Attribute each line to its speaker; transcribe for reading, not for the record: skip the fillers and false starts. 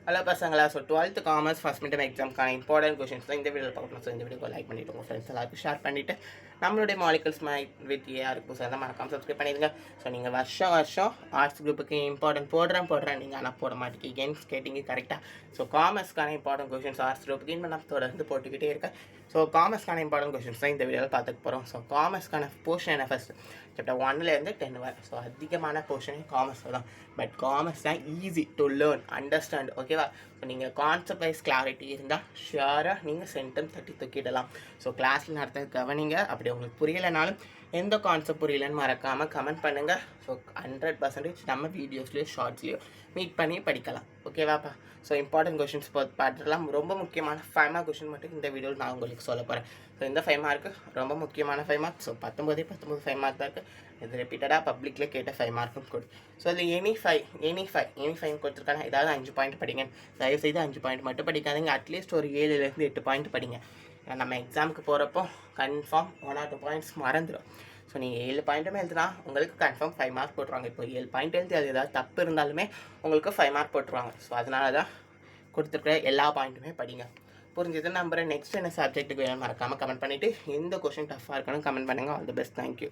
Speaker 1: Hello பசங்களா. So 12th commerce first midterm எக்ஸாம்க்கான important questions தான் இந்த வீடியோவில் பார்க்கணும். ஸோ இந்த வீடியோ லைக் பண்ணிவிட்டு உங்கள் ஃப்ரெண்ட்ஸ் எல்லாருக்கும் ஷேர் பண்ணிவிட்டு நம்மளுடைய மாலிகல்ஸ் வித் யாருக்கும் சார் தான் மறக்காமல் சப்ஸ்கிரைப் பண்ணிடுங்க. ஸோ நீங்கள் வருஷம் ஆர்ட்ஸ் குரூப்புக்கு இம்பார்ட்டன்ட் போடுறேன் நீங்கள் ஆனால் போட மாட்டேங்க. கேம்ஸ் கேட்டிங்க கரெக்டாக. ஸோ காமர்ஸ்க்கான இம்பார்ட்டன்ட் கொஷின்ஸ் ஆர்ட்ஸ் குரூப்புக்கு இன்னும் நம்ம தொடர்ந்து போட்டுக்கிட்டே இருக்கேன். ஸோ காமர்ஸ்க்கான இம்பார்ட்டன்ட் கொஷின்ஸ் தான் இந்த வீடியோவில் பார்த்துக்க போகிறோம். ஸோ காமர்ஸ்க்கான போர்ஷன் என்ன ஃபஸ்ட் சாப்டர் 1லேருந்து 10 வரை. ஸோ அதிகமான போர்ஷனே காமர்ஸ் தான். பட் காமர்ஸ் தான் ஈஸி டு லேர்ன் அண்டர்ஸ்டாண்ட். ஓகேவா? ஸோ நீங்கள் கான்செப்ட் வைஸ் கிளாரிட்டி இருந்தால் ஷியராக நீங்கள் சென்டென்ஸ் தட்டி தூக்கிடலாம். ஸோ கிளாஸில் நடத்த கவனிங்க. அப்படி உங்களுக்கு புரியலைனாலும் எந்த கான்செப்ட் புரியலன்னு மறக்காமல் கமெண்ட் பண்ணுங்கள். ஸோ 100% நம்ம வீடியோஸ்லேயோ ஷார்ட்ஸ்லேயோ மீட் பண்ணி படிக்கலாம். ஓகேவாப்பா? ஸோ இம்பார்ட்டன்ட் கொஷின்ஸ் பார்த்துலாம். ரொம்ப முக்கியமான 5 மார்க் கொஷின் மட்டும் இந்த வீடியோவில் நான் உங்களுக்கு சொல்ல போகிறேன். ஸோ இந்த 5 மார்க்கு ரொம்ப முக்கியமான 5 மார்க். ஸோ 19 5 மார்க் தான் இருக்குது. இது ரிப்பீட்டடாக பப்ளிக்கில் கேட்ட 5 மார்க்கும் கொடு. ஸோ அதில் எனி ஃபைவ் கொடுத்துருக்காங்க. ஏதாவது 5 பாயிண்ட் படிங்க. தயவுசெய்து 5 பாயிண்ட் மட்டும் படிக்காதீங்க. அட்லீஸ்ட் ஒரு 7லேருந்து 8 பாயிண்ட் படிங்க. நம்ம எக்ஸாமுக்கு போகிறப்போ கன்ஃபார்ம் 1 or 2 பாயிண்ட்ஸ் மறந்துடும். ஸோ நீங்கள் 7 பாயிண்ட்டுமே எழுதுனா உங்களுக்கு கன்ஃபார்ம் 5 மார்க் போட்டுருவாங்க. இப்போ 7 பாயிண்ட் எழுதி அது ஏதாவது தப்பு இருந்தாலுமே உங்களுக்கு 5 மார்க் போட்டுருவாங்க. ஸோ அதனால தான் கொடுத்துருக்குற எல்லா பாயிண்ட்டுமே படிங்க. புரிஞ்சது நம்புறேன். நெக்ஸ்ட் என்ன சப்ஜெக்ட்டுக்கு வேணும் மறக்காமல் கமெண்ட் பண்ணிவிட்டு எந்த கொஷின் டஃப்பாக இருக்கணும் கமெண்ட் பண்ணுங்கள். All the best. தேங்க்யூ.